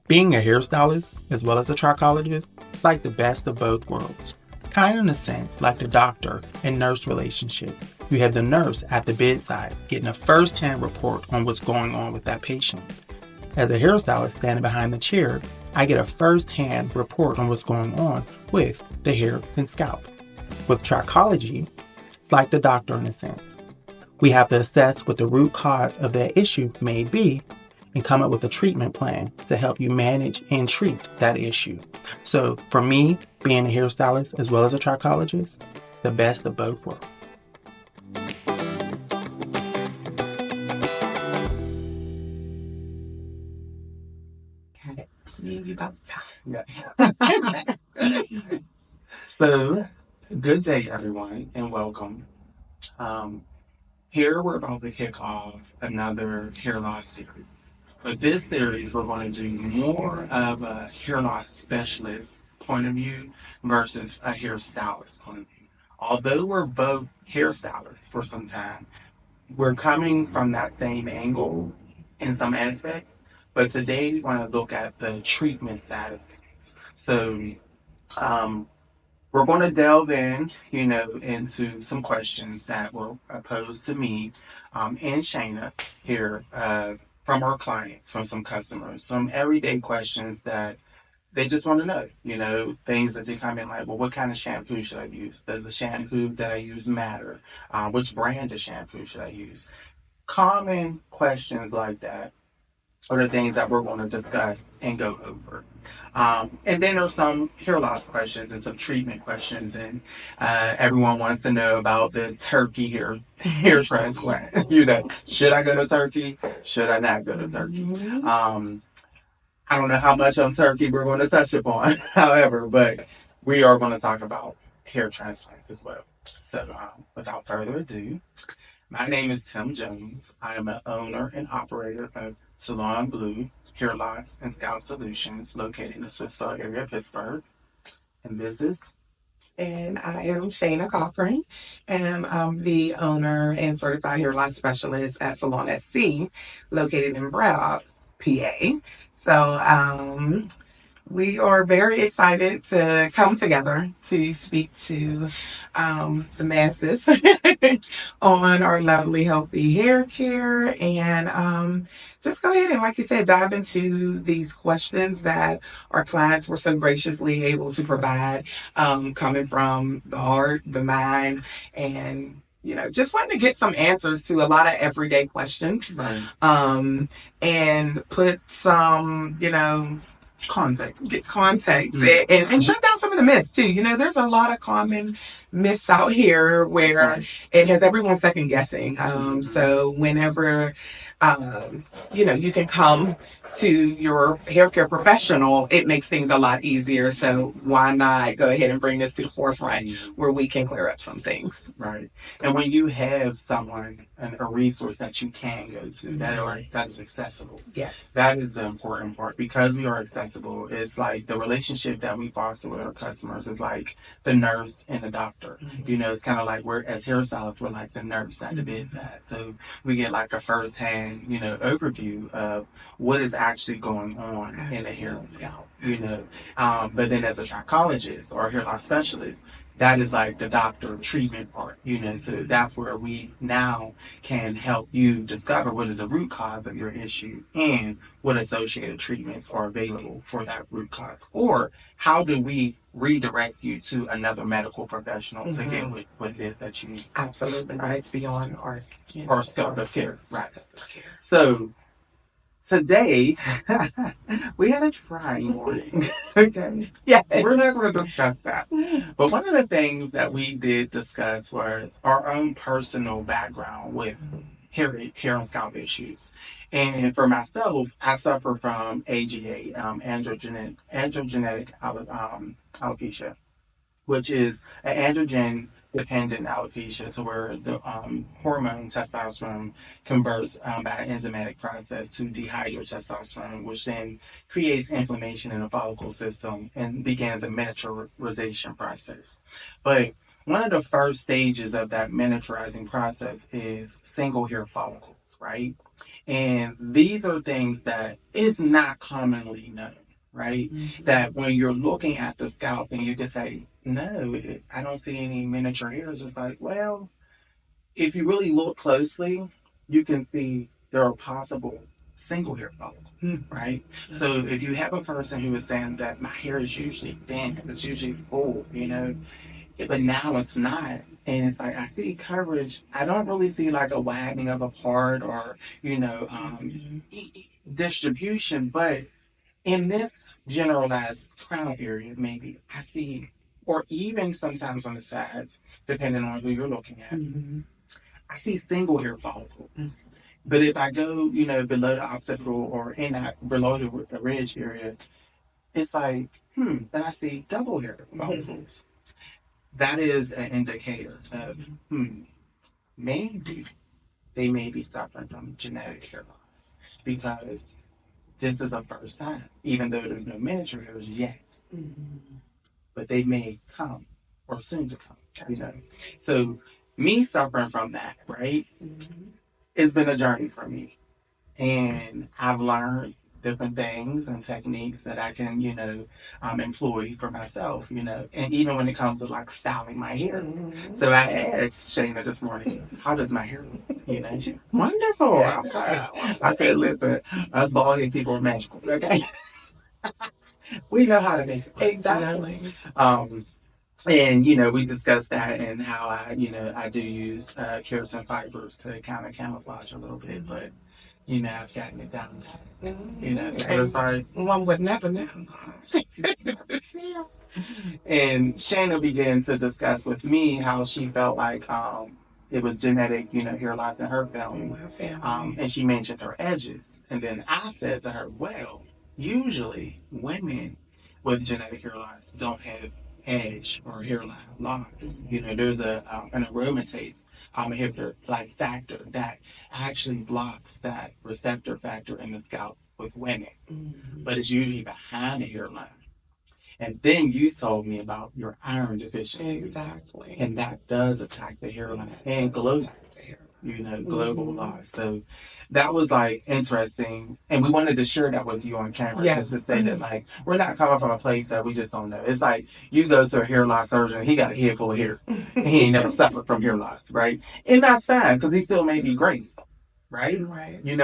Being a hairstylist as well as a trichologist is like the best of both worlds. It's kind of in a sense like the doctor and nurse relationship. You have the nurse at the bedside getting a first-hand report on what's going on with that patient. As a hairstylist standing behind the chair, I get a first-hand report on what's going on with the hair and scalp. With trichology, it's like the doctor in a sense. We have to assess what the root cause of that issue may be and come up with a treatment plan to help you manage and treat that issue. So for me, being a hairstylist as well as a trichologist, it's the best of both worlds. Got it. You about the time. Yes. So, good day, everyone, and welcome. Um, Here we're about to kick off another hair loss series. But this series, we're going to do more of a hair loss specialist point of view versus a hairstylist point of view. Although we're both hairstylists for some time, we're coming from that same angle in some aspects. But today we want to look at the treatment side of things. So, um, we're going to delve in, into some questions that were posed to me and Shayna here from our clients, from some customers, some everyday questions that they just want to know, things that they come in like, well, what kind of shampoo should I use? Does the shampoo that I use matter? Which brand of shampoo should I use? Common questions like that are the things that we're going to discuss and go over. And then there's some hair loss questions and some treatment questions, and everyone wants to know about the turkey hair transplant. Should I go to Turkey? Should I not go to Turkey? I don't know how much on Turkey we're going to touch upon, however, but we are going to talk about hair transplants as well. So, without further ado, my name is Tim Jones. I am an owner and operator of Salon Blue Hair Loss and Scalp Solutions located in the Swissville area of Pittsburgh. And this is And I am Shanna Cochran, and I'm the owner and certified hair loss specialist at Salon SC, located in Braddock, PA. So we are very excited to come together to speak to the masses on our lovely, healthy hair care and just go ahead and, like you said, dive into these questions that our clients were so graciously able to provide, coming from the heart, the mind, and just wanting to get some answers to a lot of everyday questions, right. And put some, get context and shut down some of the myths too. There's a lot of common myths out here where it has everyone second guessing. So whenever you can come to your hair care professional, it makes things a lot easier. So why not go ahead and bring this to the forefront where we can clear up some things. Right. And when you have someone and a resource that you can go to that is accessible. Yes. That is the important part. Because we are accessible, it's like the relationship that we foster with our customers is like the nurse and the doctor. It's kind of like we're as hairstylists, we're like the nurse at the bedside. So we get like a first hand, overview of what is actually going on in the hair and scalp. But then as a trichologist or a hair loss specialist, that is like the doctor treatment part, so that's where we now can help you discover what is the root cause of your issue and what associated treatments are available for that root cause. Or how do we redirect you to another medical professional to get what it is that you need? Absolutely. Right. It's beyond our scope of care. Right. So today, we had a trying morning. Okay. Yeah. We're not going to discuss that. But one of the things that we did discuss was our own personal background with hair and scalp issues. And for myself, I suffer from AGA, androgenetic alopecia, which is an androgen dependent alopecia, to where the hormone testosterone converts by an enzymatic process to dehydrate testosterone, which then creates inflammation in the follicle system and begins a miniaturization process. But one of the first stages of that miniaturizing process is single hair follicles, right? And these are things that is not commonly known, right? That when you're looking at the scalp and you can say, no, I don't see any miniature hairs. It's like, well, if you really look closely, you can see there are possible single hair follicles, right? So if you have a person who is saying that my hair is usually dense, it's usually full, but now it's not. And it's like I see coverage. I don't really see like a widening of a part or distribution. But in this generalized crown area, maybe I see, or even sometimes on the sides, depending on who you're looking at, I see single hair follicles. But if I go, below the occipital or in that below the ridge area, it's like, then I see double hair follicles. That is an indicator of, maybe they may be suffering from genetic hair loss because this is a first sign, even though there's no miniature hairs yet. But they may come or soon to come. So me suffering from that, right? It's been a journey for me. And I've learned different things and techniques that I can, employ for myself, and even when it comes to like styling my hair. So I asked Shayna this morning, how does my hair look? She's wonderful. I said, listen, us bald head people are magical, okay? We know how to make it work. Exactly. And we discussed that and how I do use keratin fibers to kind of camouflage a little bit, but I've gotten it down. So it's like one would never know. And Shayna began to discuss with me how she felt like it was genetic, hair loss in her family. And she mentioned her edges. And then I said to her, well, usually women with genetic hair loss don't have edge or hairline loss. There's an aromatase inhibitor like factor that actually blocks that receptor factor in the scalp with women. But it's usually behind the hairline. And then you told me about your iron deficiency. Exactly. And that does attack the hairline and global, global loss. So that was like interesting. And we wanted to share that with you on camera just to say that like we're not coming from a place that we just don't know. It's like you go to a hair loss surgeon, he got a head full of hair. And he ain't never suffered from hair loss, right? And that's fine because he still may be great. Right?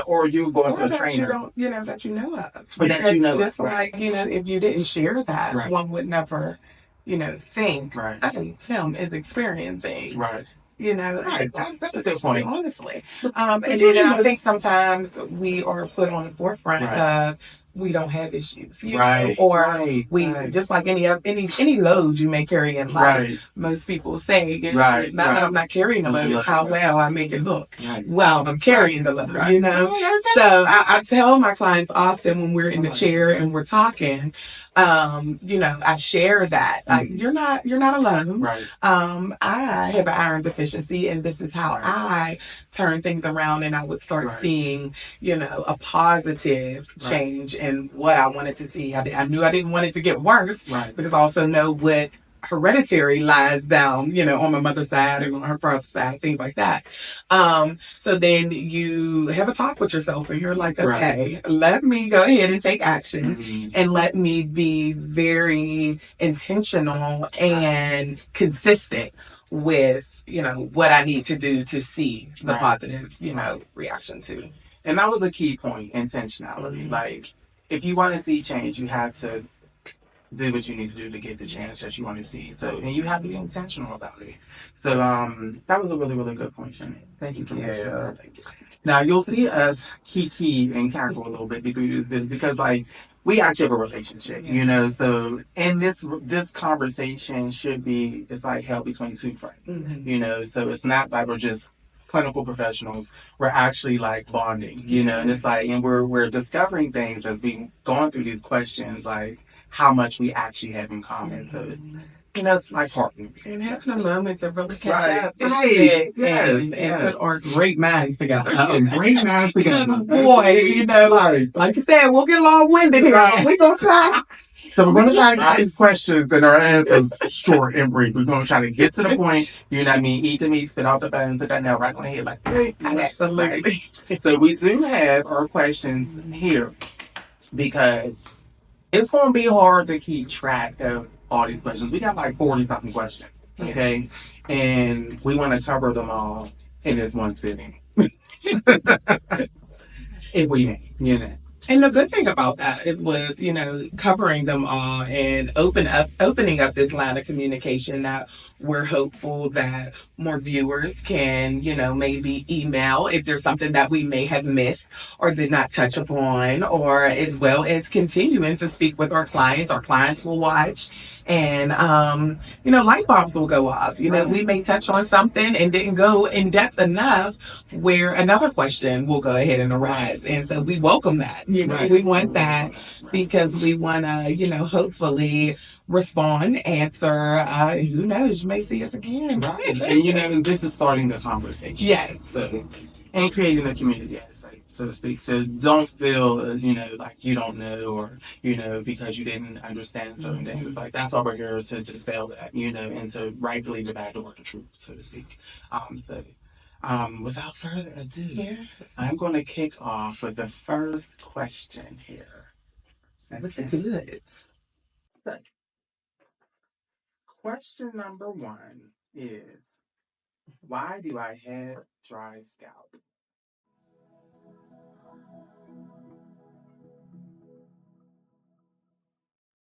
Or you go into a trainer. That you know of. But that you know just like, if you didn't share that, one would never, think, oh, Tim is experiencing. Right. That's a good point. Honestly. And then I think sometimes we are put on the forefront of we don't have issues, just like any load you may carry in life. Most people say, it's not that I'm not carrying the load, it's how well I make it look. Well, I'm carrying the load, So I tell my clients often when we're in the chair and we're talking, I share that. Like you're not alone. I have an iron deficiency and this is how I turn things around and I would start seeing, a positive change in what I wanted to see. I knew I didn't want it to get worse because I also know what hereditary lies down, on my mother's side and on her father's side, things like that. So then you have a talk with yourself and you're like, okay, let me go ahead and take action and let me be very intentional and consistent with, what I need to do to see the positive, reaction to. And that was a key point, intentionality. Like, if you want to see change, you have to do what you need to do to get the change that you want to see. So, and you have to be intentional about it. So, that was a really, really good point, Shanna. Thank you for that. Now, you'll see us kiki and cackle a little bit through this because, like, we actually have a relationship, so, and this conversation should be, it's like held between two friends, so it's not like we're just clinical professionals. We're actually like bonding, and it's like, and we're discovering things as we going through these questions, like how much we actually have in common. So it's like heartwarming. And having a moment to really catch Right, up and right. sit Yes, and yes. put our great minds together. Great minds together. Because boy, Right. like you said, we'll get long-winded here. Right. We're gonna try. So we're going to try to get these questions and our answers short and brief. We're going to try to get to the point. You know what I mean? Eat the meat, spit out the bones, sit that nail right on the head. Like, hey, Absolutely. right? So we do have our questions here because it's going to be hard to keep track of all these questions. We got like 40 something questions. Okay. Yes. And we want to cover them all in this one sitting. If we may, And the good thing about that is with, covering them all and opening up this line of communication that we're hopeful that more viewers can, maybe email if there's something that we may have missed or did not touch upon, or as well as continuing to speak with our clients. Our clients will watch and light bulbs will go off. We may touch on something and didn't go in depth enough where another question will go ahead and arise. And so we welcome that. We want that because we want to, hopefully respond, answer. Who knows? You may see us again. Right. And this is starting the conversation. Yes. So, and creating a community aspect, so to speak. So don't feel, like you don't know or, because you didn't understand certain things. It's like, that's why we're here to dispel that, and to rightfully divide the word of truth, so to speak. Without further ado, Yes. I'm going to kick off with the first question here. Look at this. So, question number one is, why do I have dry scalp?